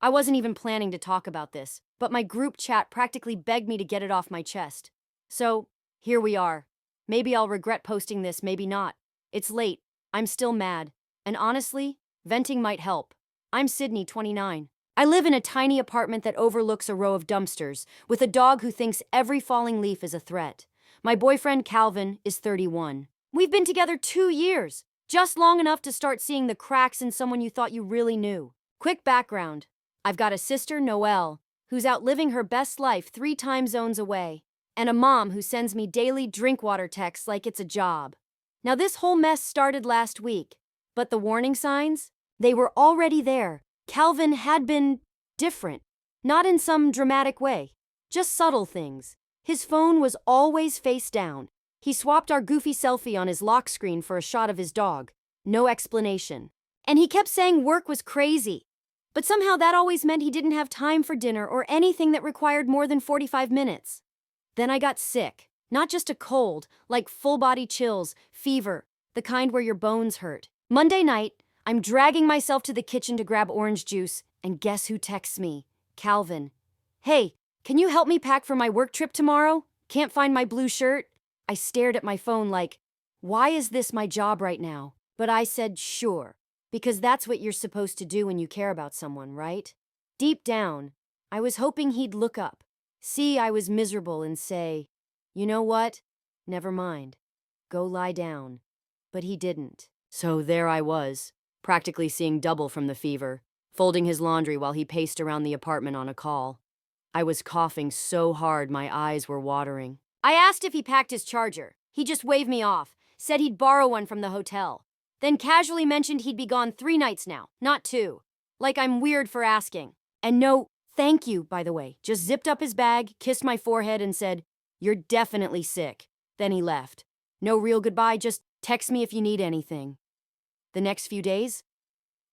I wasn't even planning to talk about this, but my group chat practically begged me to get it off my chest. So, here we are. Maybe I'll regret posting this, maybe not. It's late. I'm still mad. And honestly, venting might help. I'm Sydney, 29. I live in a tiny apartment that overlooks a row of dumpsters, with a dog who thinks every falling leaf is a threat. My boyfriend, Calvin, is 31. We've been together 2 years, just long enough to start seeing the cracks in someone you thought you really knew. Quick background. I've got a sister, Noelle, who's out living her best life 3 time zones away, and a mom who sends me daily drink water texts like it's a job. Now this whole mess started last week, but the warning signs? They were already there. Calvin had been different, not in some dramatic way, just subtle things. His phone was always face down. He swapped our goofy selfie on his lock screen for a shot of his dog. No explanation. And he kept saying work was crazy. But somehow that always meant he didn't have time for dinner or anything that required more than 45 minutes. Then I got sick. Not just a cold, like full-body chills, fever, the kind where your bones hurt. Monday night, I'm dragging myself to the kitchen to grab orange juice, and guess who texts me? Calvin. Hey, can you help me pack for my work trip tomorrow? Can't find my blue shirt? I stared at my phone like, why is this my job right now? But I said sure, because that's what you're supposed to do when you care about someone, right? Deep down, I was hoping he'd look up, see I was miserable and say, you know what? Never mind. Go lie down. But he didn't. So there I was, practically seeing double from the fever, folding his laundry while he paced around the apartment on a call. I was coughing so hard my eyes were watering. I asked if he packed his charger. He just waved me off, said he'd borrow one from the hotel. Then casually mentioned he'd be gone 3 nights now, not 2. Like I'm weird for asking. And no, thank you, by the way. Just zipped up his bag, kissed my forehead and said, you're definitely sick. Then he left. No real goodbye, just text me if you need anything. The next few days?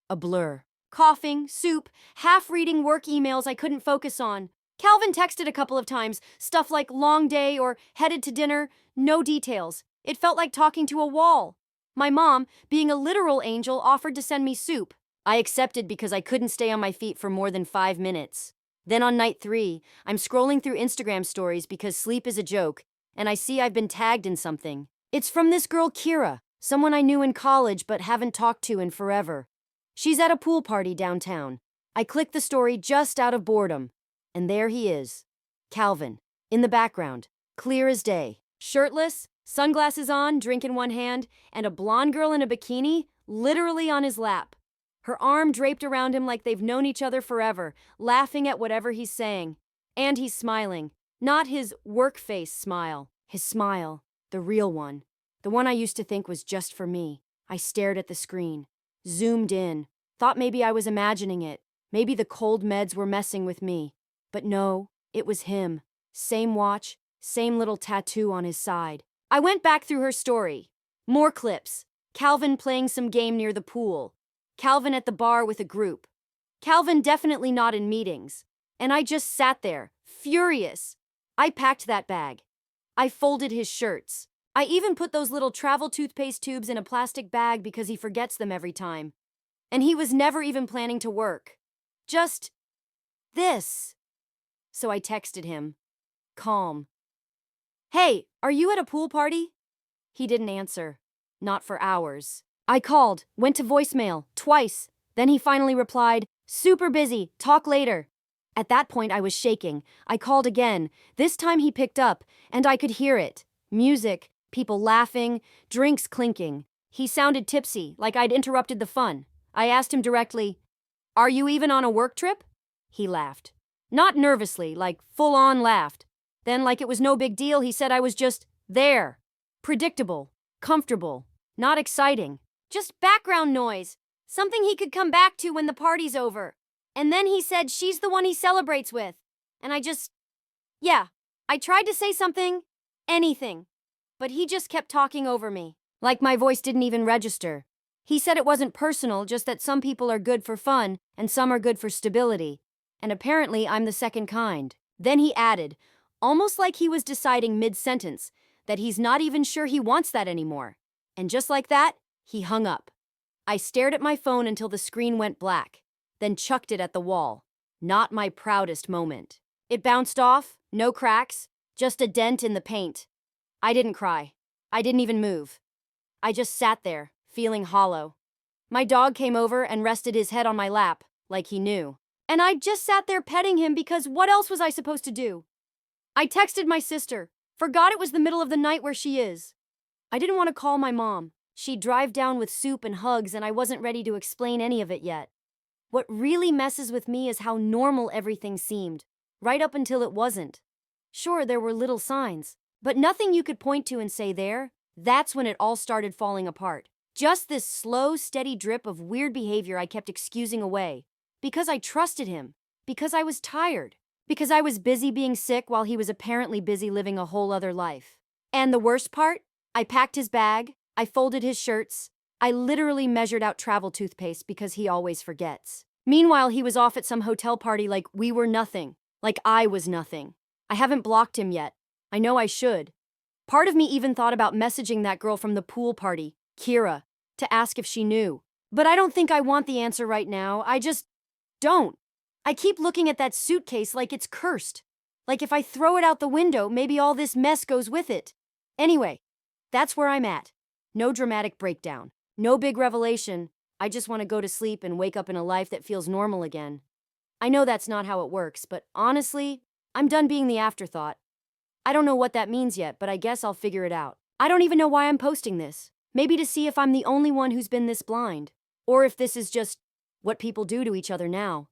A blur. Coughing, soup, half-reading work emails I couldn't focus on. Calvin texted a couple of times, stuff like long day or headed to dinner, no details. It felt like talking to a wall. My mom, being a literal angel, offered to send me soup. I accepted because I couldn't stay on my feet for more than 5 minutes. Then on night 3, I'm scrolling through Instagram stories because sleep is a joke, and I see I've been tagged in something. It's from this girl Kira, someone I knew in college but haven't talked to in forever. She's at a pool party downtown. I click the story just out of boredom. And there he is. Calvin. In the background. Clear as day. Shirtless, sunglasses on, drink in one hand, and a blonde girl in a bikini literally on his lap. Her arm draped around him like they've known each other forever, laughing at whatever he's saying. And he's smiling. Not his work face smile. His smile. The real one. The one I used to think was just for me. I stared at the screen. Zoomed in. Thought maybe I was imagining it. Maybe the cold meds were messing with me. But no, it was him. Same watch, same little tattoo on his side. I went back through her story. More clips. Calvin playing some game near the pool. Calvin at the bar with a group. Calvin definitely not in meetings. And I just sat there, furious. I packed that bag. I folded his shirts. I even put those little travel toothpaste tubes in a plastic bag because he forgets them every time. And he was never even planning to work. Just this. So I texted him. Calm. Hey, are you at a pool party? He didn't answer. Not for hours. I called, went to voicemail, twice. Then he finally replied, super busy, talk later. At that point I was shaking. I called again. This time he picked up, and I could hear it. Music, people laughing, drinks clinking. He sounded tipsy, like I'd interrupted the fun. I asked him directly, are you even on a work trip? He laughed. Not nervously, like full-on laughed. Then, like it was no big deal, he said I was just there. Predictable, comfortable, not exciting. Just background noise. Something he could come back to when the party's over. And then he said she's the one he celebrates with. And I tried to say something, anything. But he just kept talking over me. Like my voice didn't even register. He said it wasn't personal, just that some people are good for fun and some are good for stability. And apparently I'm the second kind. Then he added, almost like he was deciding mid-sentence, that he's not even sure he wants that anymore. And just like that, he hung up. I stared at my phone until the screen went black, then chucked it at the wall. Not my proudest moment. It bounced off, no cracks, just a dent in the paint. I didn't cry. I didn't even move. I just sat there, feeling hollow. My dog came over and rested his head on my lap, like he knew. And I just sat there petting him because what else was I supposed to do? I texted my sister. Forgot it was the middle of the night where she is. I didn't want to call my mom. She'd drive down with soup and hugs, and I wasn't ready to explain any of it yet. What really messes with me is how normal everything seemed, right up until it wasn't. Sure, there were little signs, but nothing you could point to and say there. That's when it all started falling apart. Just this slow, steady drip of weird behavior I kept excusing away. Because I trusted him. Because I was tired. Because I was busy being sick while he was apparently busy living a whole other life. And the worst part? I packed his bag, I folded his shirts, I literally measured out travel toothpaste because he always forgets. Meanwhile, he was off at some hotel party like we were nothing, like I was nothing. I haven't blocked him yet. I know I should. Part of me even thought about messaging that girl from the pool party, Kira, to ask if she knew. But I don't think I want the answer right now. I just don't. I keep looking at that suitcase like it's cursed. Like if I throw it out the window, maybe all this mess goes with it. Anyway, that's where I'm at. No dramatic breakdown. No big revelation. I just want to go to sleep and wake up in a life that feels normal again. I know that's not how it works, but honestly, I'm done being the afterthought. I don't know what that means yet, but I guess I'll figure it out. I don't even know why I'm posting this. Maybe to see if I'm the only one who's been this blind. Or if this is just what people do to each other now.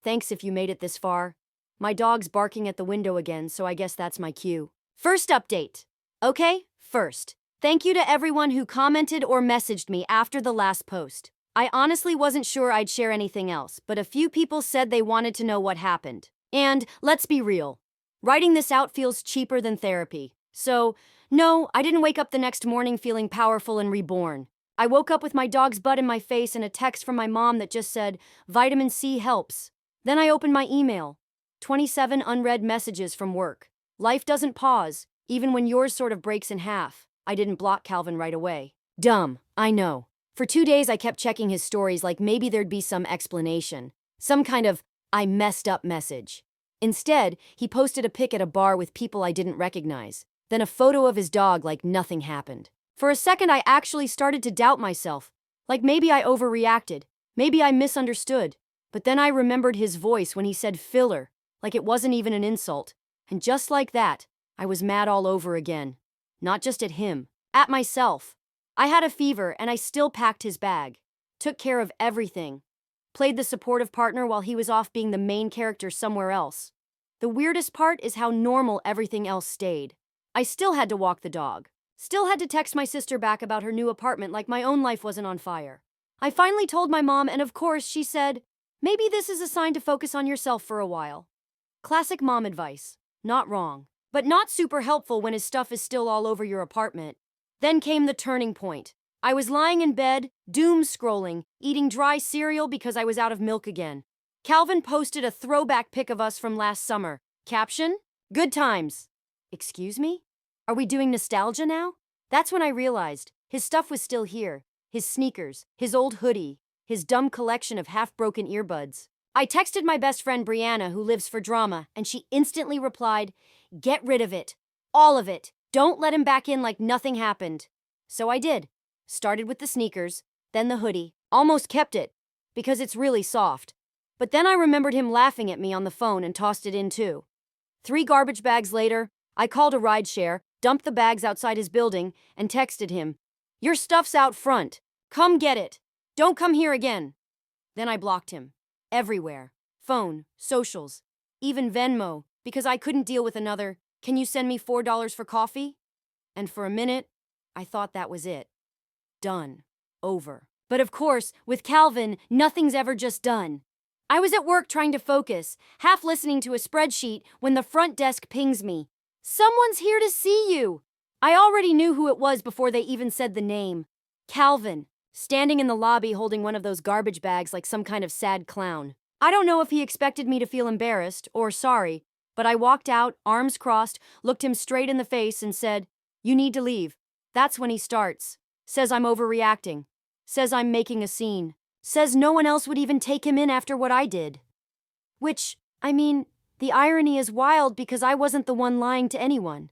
Thanks if you made it this far. My dog's barking at the window again, so I guess that's my cue. First update. Okay, first. Thank you to everyone who commented or messaged me after the last post. I honestly wasn't sure I'd share anything else, but a few people said they wanted to know what happened. And, let's be real, writing this out feels cheaper than therapy. So, no, I didn't wake up the next morning feeling powerful and reborn. I woke up with my dog's butt in my face and a text from my mom that just said, "Vitamin C helps." Then I opened my email. 27 unread messages from work. Life doesn't pause, even when yours sort of breaks in half. I didn't block Calvin right away. Dumb, I know. For 2 days I kept checking his stories like maybe there'd be some explanation. Some kind of, "I messed up" message. Instead, he posted a pic at a bar with people I didn't recognize. Then a photo of his dog like nothing happened. For a second I actually started to doubt myself. Like maybe I overreacted. Maybe I misunderstood. But then I remembered his voice when he said filler, like it wasn't even an insult. And just like that, I was mad all over again. Not just at him, at myself. I had a fever and I still packed his bag. Took care of everything. Played the supportive partner while he was off being the main character somewhere else. The weirdest part is how normal everything else stayed. I still had to walk the dog. Still had to text my sister back about her new apartment like my own life wasn't on fire. I finally told my mom and of course she said, "Maybe this is a sign to focus on yourself for a while." Classic mom advice. Not wrong. But not super helpful when his stuff is still all over your apartment. Then came the turning point. I was lying in bed, doom scrolling, eating dry cereal because I was out of milk again. Calvin posted a throwback pic of us from last summer. Caption? Good times. Excuse me? Are we doing nostalgia now? That's when I realized his stuff was still here. His sneakers, his old hoodie, his dumb collection of half-broken earbuds. I texted my best friend Brianna, who lives for drama, and she instantly replied, "Get rid of it. All of it. Don't let him back in like nothing happened." So I did. Started with the sneakers, then the hoodie. Almost kept it, because it's really soft. But then I remembered him laughing at me on the phone and tossed it in too. 3 garbage bags later, I called a rideshare, dumped the bags outside his building, and texted him, "Your stuff's out front. Come get it. Don't come here again." Then I blocked him. Everywhere. Phone, socials, even Venmo, because I couldn't deal with another, "Can you send me $4 for coffee?" And for a minute, I thought that was it. Done. Over. But of course, with Calvin, nothing's ever just done. I was at work trying to focus, half listening to a spreadsheet, when the front desk pings me. "Someone's here to see you." I already knew who it was before they even said the name. Calvin, standing in the lobby holding one of those garbage bags like some kind of sad clown. I don't know if he expected me to feel embarrassed or sorry, but I walked out, arms crossed, looked him straight in the face and said, "You need to leave." That's when he starts. Says I'm overreacting. Says I'm making a scene. Says no one else would even take him in after what I did. Which, I mean, the irony is wild because I wasn't the one lying to anyone.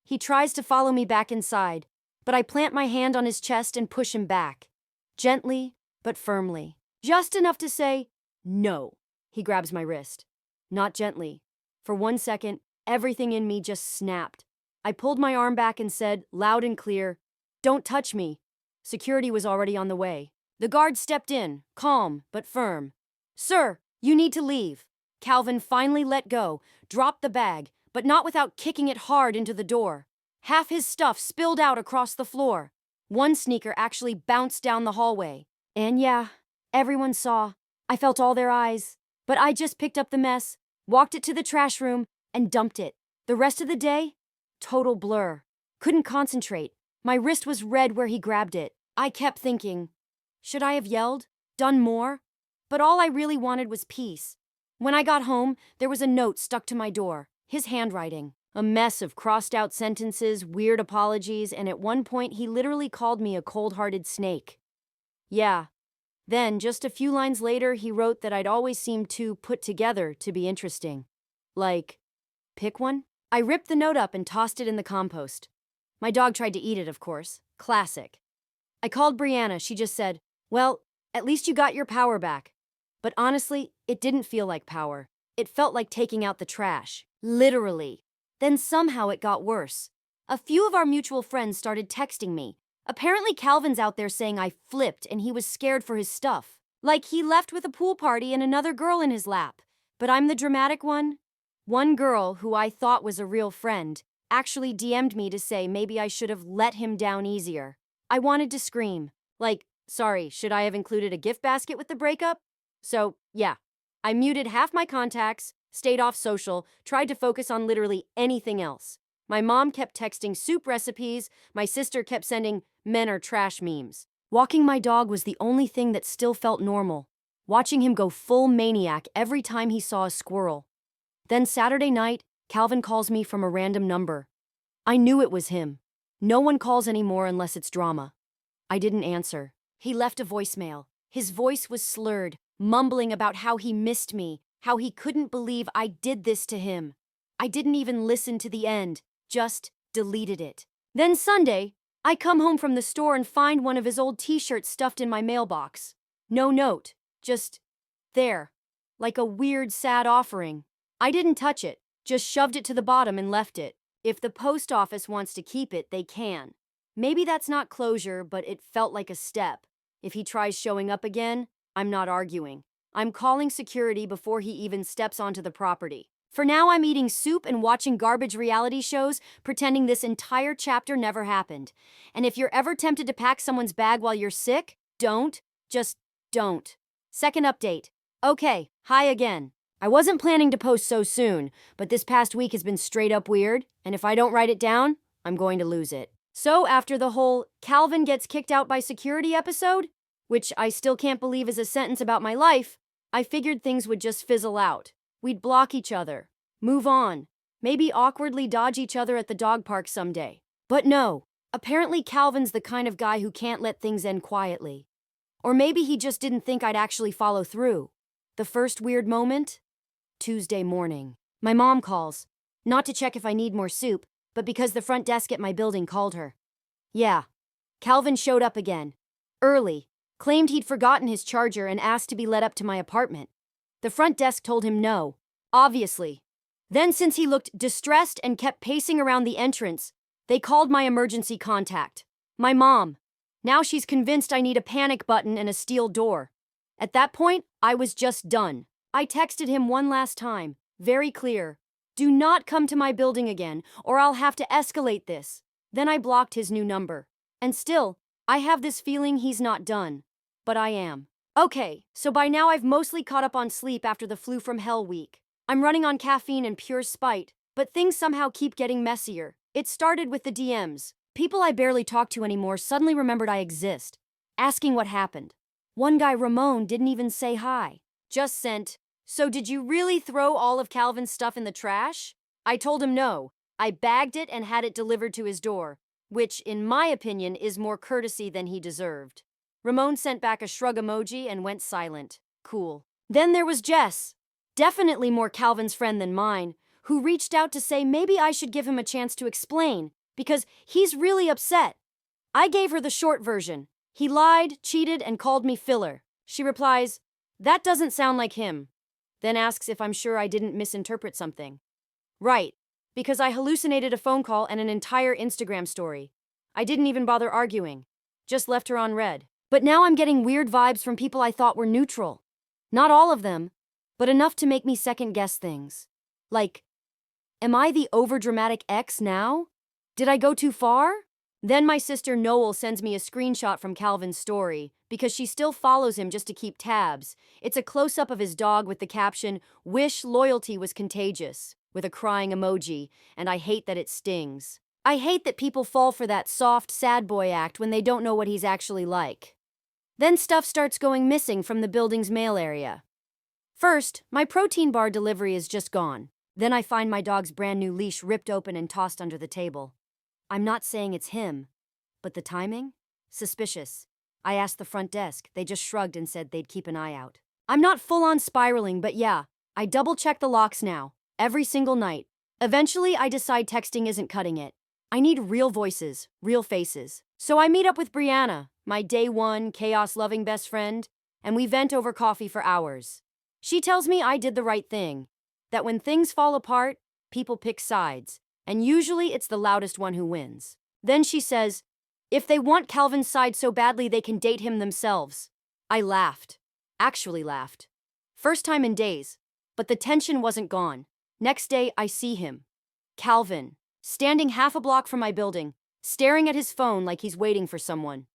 He tries to follow me back inside, but I plant my hand on his chest and push him back. Gently, but firmly. Just enough to say, no. He grabs my wrist. Not gently. For 1 second, everything in me just snapped. I pulled my arm back and said, loud and clear, "Don't touch me." Security was already on the way. The guard stepped in, calm but firm. "Sir, you need to leave." Calvin finally let go, dropped the bag, but not without kicking it hard into the door. Half his stuff spilled out across the floor. One sneaker actually bounced down the hallway. And yeah, everyone saw. I felt all their eyes. But I just picked up the mess, walked it to the trash room, and dumped it. The rest of the day? Total blur. Couldn't concentrate. My wrist was red where he grabbed it. I kept thinking, should I have yelled? Done more? But all I really wanted was peace. When I got home, there was a note stuck to my door. His handwriting. A mess of crossed-out sentences, weird apologies, and at one point he literally called me a cold-hearted snake. Yeah. Then, just a few lines later, he wrote that I'd always seemed too put together to be interesting. Like, pick one? I ripped the note up and tossed it in the compost. My dog tried to eat it, of course. Classic. I called Brianna. She just said, "Well, at least you got your power back." But honestly, it didn't feel like power. It felt like taking out the trash. Literally. Then somehow it got worse. A few of our mutual friends started texting me. Apparently Calvin's out there saying I flipped and he was scared for his stuff. Like he left with a pool party and another girl in his lap. But I'm the dramatic one. One girl, who I thought was a real friend, actually DM'd me to say maybe I should have let him down easier. I wanted to scream. Like, sorry, should I have included a gift basket with the breakup? So, yeah. I muted half my contacts, stayed off social, tried to focus on literally anything else. My mom kept texting soup recipes, my sister kept sending men are trash memes. Walking my dog was the only thing that still felt normal. Watching him go full maniac every time he saw a squirrel. Then Saturday night, Calvin calls me from a random number. I knew it was him. No one calls anymore unless it's drama. I didn't answer. He left a voicemail. His voice was slurred, mumbling about how he missed me, how he couldn't believe I did this to him. I didn't even listen to the end, just deleted it. Then Sunday, I come home from the store and find one of his old t-shirts stuffed in my mailbox. No note, just there, like a weird, sad offering. I didn't touch it, just shoved it to the bottom and left it. If the post office wants to keep it, they can. Maybe that's not closure, but it felt like a step. If he tries showing up again, I'm not arguing. I'm calling security before he even steps onto the property. For now, I'm eating soup and watching garbage reality shows, pretending this entire chapter never happened. And if you're ever tempted to pack someone's bag while you're sick, don't. Just don't. Second update. Okay, hi again. I wasn't planning to post so soon, but this past week has been straight up weird, and if I don't write it down, I'm going to lose it. So after the whole Calvin gets kicked out by security episode, which I still can't believe is a sentence about my life, I figured things would just fizzle out. We'd block each other, move on, maybe awkwardly dodge each other at the dog park someday. But no, apparently Calvin's the kind of guy who can't let things end quietly. Or maybe he just didn't think I'd actually follow through. The first weird moment? Tuesday morning. My mom calls, not to check if I need more soup, but because the front desk at my building called her. Yeah, Calvin showed up again. Early, claimed he'd forgotten his charger and asked to be let up to my apartment. The front desk told him no, obviously. Then since he looked distressed and kept pacing around the entrance, they called my emergency contact. My mom. Now she's convinced I need a panic button and a steel door. At that point, I was just done. I texted him one last time, very clear. Do not come to my building again, or I'll have to escalate this. Then I blocked his new number. And still, I have this feeling he's not done. But I am. Okay, so by now I've mostly caught up on sleep after the flu from hell week. I'm running on caffeine and pure spite, but things somehow keep getting messier. It started with the DMs. People I barely talk to anymore suddenly remembered I exist, asking what happened. One guy, Ramon, didn't even say hi. Just sent, "So did you really throw all of Calvin's stuff in the trash?" I told him no. I bagged it and had it delivered to his door, which, in my opinion, is more courtesy than he deserved. Ramon sent back a shrug emoji and went silent. Cool. Then there was Jess. Definitely more Calvin's friend than mine, who reached out to say maybe I should give him a chance to explain, because he's really upset. I gave her the short version. He lied, cheated, and called me filler. She replies, "That doesn't sound like him." Then asks if I'm sure I didn't misinterpret something. Right, because I hallucinated a phone call and an entire Instagram story. I didn't even bother arguing. Just left her on red. But now I'm getting weird vibes from people I thought were neutral. Not all of them, but enough to make me second guess things. Like, am I the overdramatic ex now? Did I go too far? Then my sister Noel sends me a screenshot from Calvin's story, because she still follows him just to keep tabs. It's a close-up of his dog with the caption, "Wish loyalty was contagious," with a crying emoji, and I hate that it stings. I hate that people fall for that soft, sad boy act when they don't know what he's actually like. Then stuff starts going missing from the building's mail area. First, my protein bar delivery is just gone. Then I find my dog's brand new leash ripped open and tossed under the table. I'm not saying it's him, but the timing? Suspicious. I asked the front desk. They just shrugged and said they'd keep an eye out. I'm not full-on spiraling, but yeah, I double-check the locks now, every single night. Eventually, I decide texting isn't cutting it. I need real voices, real faces. So I meet up with Brianna, my day one, chaos-loving best friend, and we vent over coffee for hours. She tells me I did the right thing, that when things fall apart, people pick sides, and usually it's the loudest one who wins. Then she says, if they want Calvin's side so badly they can date him themselves. I laughed. Actually laughed. First time in days, but the tension wasn't gone. Next day, I see him. Calvin, standing half a block from my building, staring at his phone like he's waiting for someone.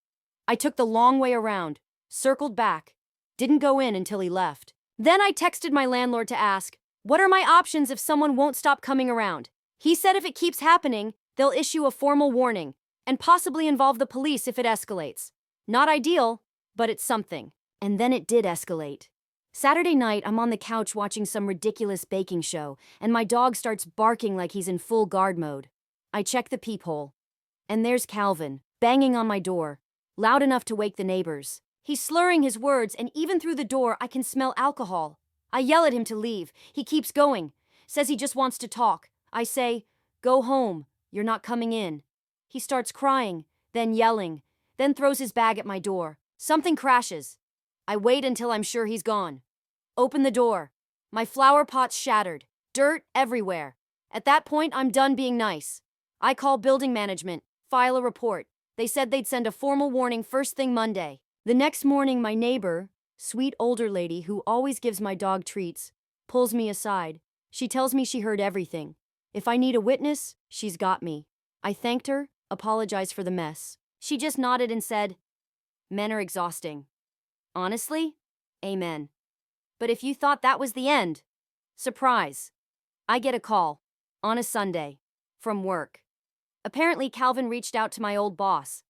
I took the long way around, circled back, didn't go in until he left. Then I texted my landlord to ask, what are my options if someone won't stop coming around? He said if it keeps happening, they'll issue a formal warning and possibly involve the police if it escalates. Not ideal, but it's something. And then it did escalate. Saturday night, I'm on the couch watching some ridiculous baking show, and my dog starts barking like he's in full guard mode. I check the peephole, and there's Calvin, banging on my door, loud enough to wake the neighbors. He's slurring his words, and even through the door, I can smell alcohol. I yell at him to leave. He keeps going, says he just wants to talk. I say, go home, you're not coming in. He starts crying, then yelling, then throws his bag at my door. Something crashes. I wait until I'm sure he's gone. Open the door. My flower pot's shattered. Dirt everywhere. At that point, I'm done being nice. I call building management, file a report. They said they'd send a formal warning first thing Monday. The next morning, my neighbor, sweet older lady who always gives my dog treats, pulls me aside. She tells me she heard everything. If I need a witness, she's got me. I thanked her, apologized for the mess. She just nodded and said, men are exhausting. Honestly, amen. But if you thought that was the end, surprise. I get a call, on a Sunday, from work. Apparently Calvin reached out to my old boss,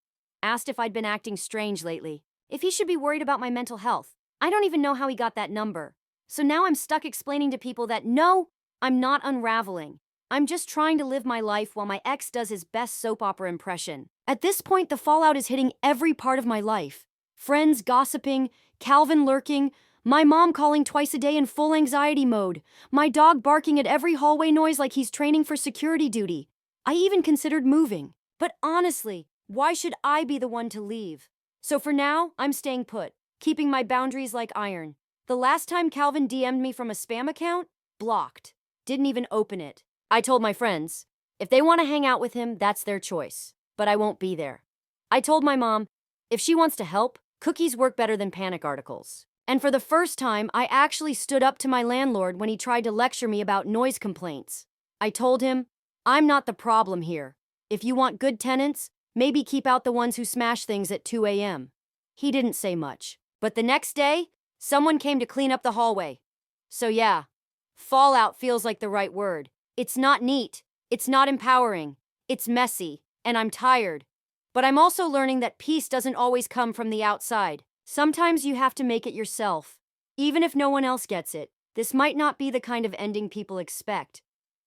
asked if I'd been acting strange lately, if he should be worried about my mental health. I don't even know how he got that number. So now I'm stuck explaining to people that no, I'm not unraveling. I'm just trying to live my life while my ex does his best soap opera impression. At this point, the fallout is hitting every part of my life. Friends gossiping, Calvin lurking, my mom calling twice a day in full anxiety mode, my dog barking at every hallway noise like he's training for security duty. I even considered moving. But honestly, why should I be the one to leave? So for now, I'm staying put, keeping my boundaries like iron. The last time Calvin DM'd me from a spam account, blocked. Didn't even open it. I told my friends, if they want to hang out with him, that's their choice. But I won't be there. I told my mom, if she wants to help, cookies work better than panic articles. And for the first time, I actually stood up to my landlord when he tried to lecture me about noise complaints. I told him, I'm not the problem here. If you want good tenants, maybe keep out the ones who smash things at 2 a.m. He didn't say much. But the next day, someone came to clean up the hallway. So yeah, fallout feels like the right word. It's not neat. It's not empowering. It's messy. And I'm tired. But I'm also learning that peace doesn't always come from the outside. Sometimes you have to make it yourself. Even if no one else gets it. This might not be the kind of ending people expect,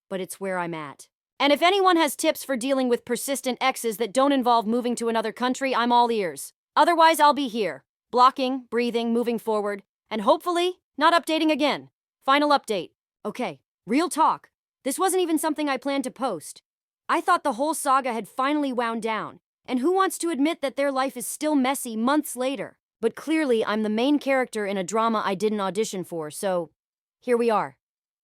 but it's where I'm at. And if anyone has tips for dealing with persistent exes that don't involve moving to another country, I'm all ears. Otherwise, I'll be here, blocking, breathing, moving forward, and hopefully not updating again. Final update. Okay, real talk. This wasn't even something I planned to post. I thought the whole saga had finally wound down, and who wants to admit that their life is still messy months later? But clearly, I'm the main character in a drama I didn't audition for, so here we are.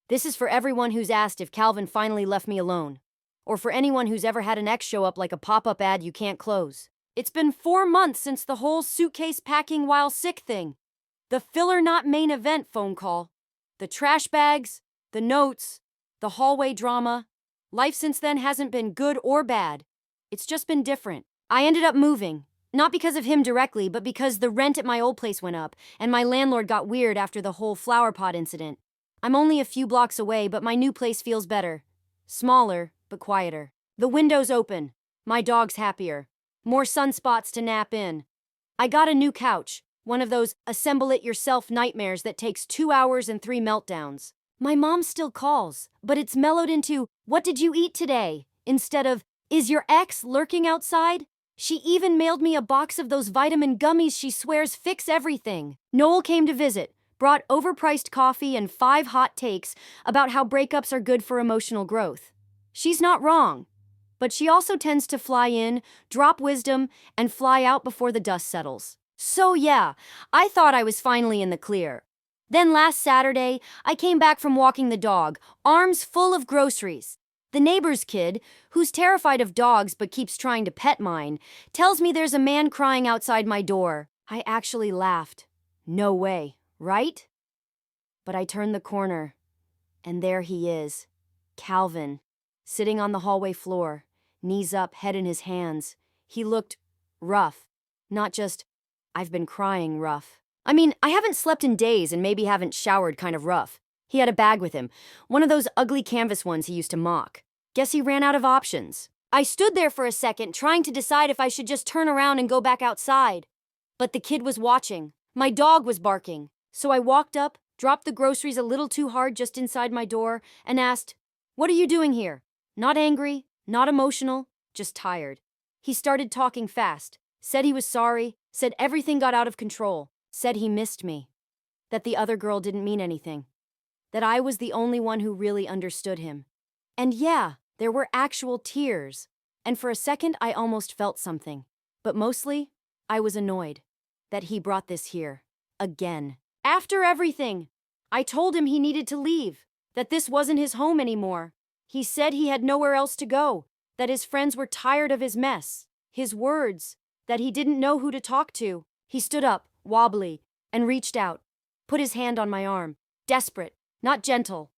This is for everyone who's asked if Calvin finally left me alone, or for anyone who's ever had an ex show up like a pop-up ad you can't close. It's been 4 months since the whole suitcase packing while sick thing. The filler not main event phone call. The trash bags, the notes, the hallway drama. Life since then hasn't been good or bad. It's just been different. I ended up moving. Not because of him directly, but because the rent at my old place went up, and my landlord got weird after the whole flower pot incident. I'm only a few blocks away, but my new place feels better. Smaller, but quieter. The window's open. My dog's happier. More sunspots to nap in. I got a new couch, one of those assemble-it-yourself nightmares that takes 2 hours and 3 meltdowns. My mom still calls, but it's mellowed into, "What did you eat today?" instead of, "Is your ex lurking outside?" She even mailed me a box of those vitamin gummies she swears fix everything. Noel came to visit, brought overpriced coffee and 5 hot takes about how breakups are good for emotional growth. She's not wrong, but she also tends to fly in, drop wisdom, and fly out before the dust settles. So yeah, I thought I was finally in the clear. Then last Saturday, I came back from walking the dog, arms full of groceries. The neighbor's kid, who's terrified of dogs but keeps trying to pet mine, tells me there's a man crying outside my door. I actually laughed. No way, right? But I turned the corner, and there he is, Calvin, sitting on the hallway floor, knees up, head in his hands. He looked rough, not just, "I've been crying" rough. I mean, I haven't slept in days and maybe haven't showered kind of rough. He had a bag with him, one of those ugly canvas ones he used to mock. Guess he ran out of options. I stood there for a second, trying to decide if I should just turn around and go back outside. But the kid was watching. My dog was barking. So I walked up, dropped the groceries a little too hard just inside my door, and asked, "What are you doing here?" Not angry, not emotional, just tired. He started talking fast, said he was sorry, said everything got out of control, said he missed me, that the other girl didn't mean anything, that I was the only one who really understood him. And yeah, there were actual tears, and for a second I almost felt something. But mostly, I was annoyed that he brought this here, again. After everything, I told him he needed to leave, that this wasn't his home anymore. He said he had nowhere else to go, that his friends were tired of his mess, his words, that he didn't know who to talk to. He stood up, wobbly, and reached out, put his hand on my arm, desperate, not gentle.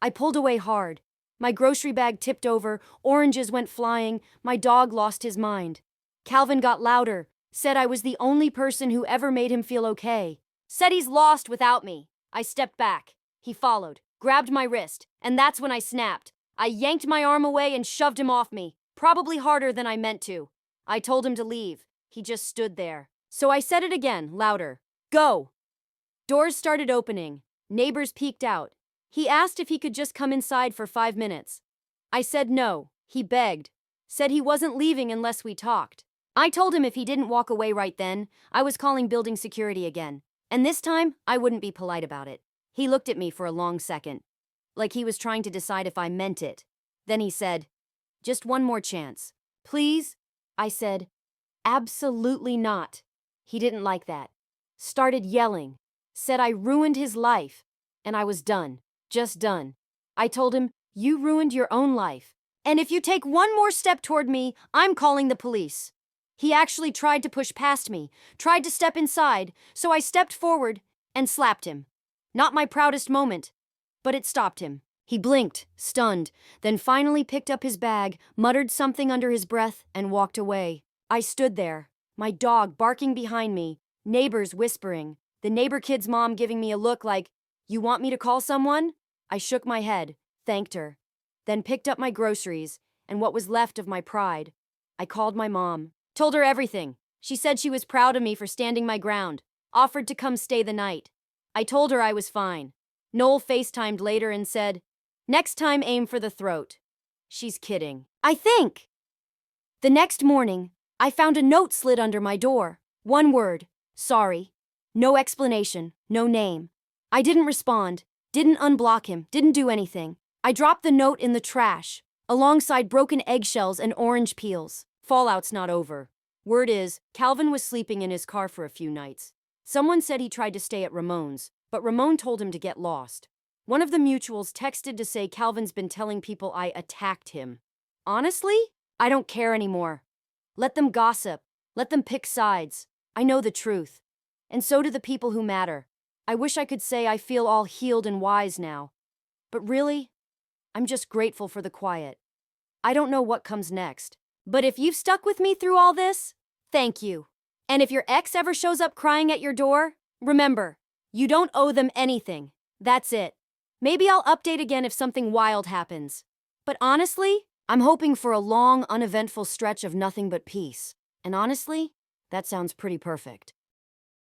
I pulled away hard. My grocery bag tipped over, oranges went flying, my dog lost his mind. Calvin got louder, said I was the only person who ever made him feel okay. Said he's lost without me. I stepped back. He followed, grabbed my wrist, and that's when I snapped. I yanked my arm away and shoved him off me, probably harder than I meant to. I told him to leave. He just stood there. So I said it again, louder. "Go!" Doors started opening. Neighbors peeked out. He asked if he could just come inside for 5 minutes. I said no. He begged. Said he wasn't leaving unless we talked. I told him if he didn't walk away right then, I was calling building security again. And this time, I wouldn't be polite about it. He looked at me for a long second, like he was trying to decide if I meant it. Then he said, "Just one more chance. Please?" I said, "Absolutely not." He didn't like that. Started yelling. Said I ruined his life. And I was done. Just done. I told him, "You ruined your own life. And if you take one more step toward me, I'm calling the police." He actually tried to push past me, tried to step inside, so I stepped forward and slapped him. Not my proudest moment, but it stopped him. He blinked, stunned, then finally picked up his bag, muttered something under his breath, and walked away. I stood there, my dog barking behind me, neighbors whispering, the neighbor kid's mom giving me a look like, "You want me to call someone?" I shook my head, thanked her, then picked up my groceries and what was left of my pride. I called my mom, told her everything. She said she was proud of me for standing my ground, offered to come stay the night. I told her I was fine. Noel FaceTimed later and said, "Next time aim for the throat." She's kidding. I think. The next morning, I found a note slid under my door. One word, "Sorry." No explanation, no name. I didn't respond, Didn't unblock him, didn't do anything. I dropped the note in the trash, alongside broken eggshells and orange peels. Fallout's not over. Word is, Calvin was sleeping in his car for a few nights. Someone said he tried to stay at Ramon's, but Ramon told him to get lost. One of the mutuals texted to say Calvin's been telling people I attacked him. Honestly, I don't care anymore. Let them gossip. Let them pick sides. I know the truth. And so do the people who matter. I wish I could say I feel all healed and wise now. But really, I'm just grateful for the quiet. I don't know what comes next. But if you've stuck with me through all this, thank you. And if your ex ever shows up crying at your door, remember, you don't owe them anything. That's it. Maybe I'll update again if something wild happens. But honestly, I'm hoping for a long, uneventful stretch of nothing but peace. And honestly, that sounds pretty perfect.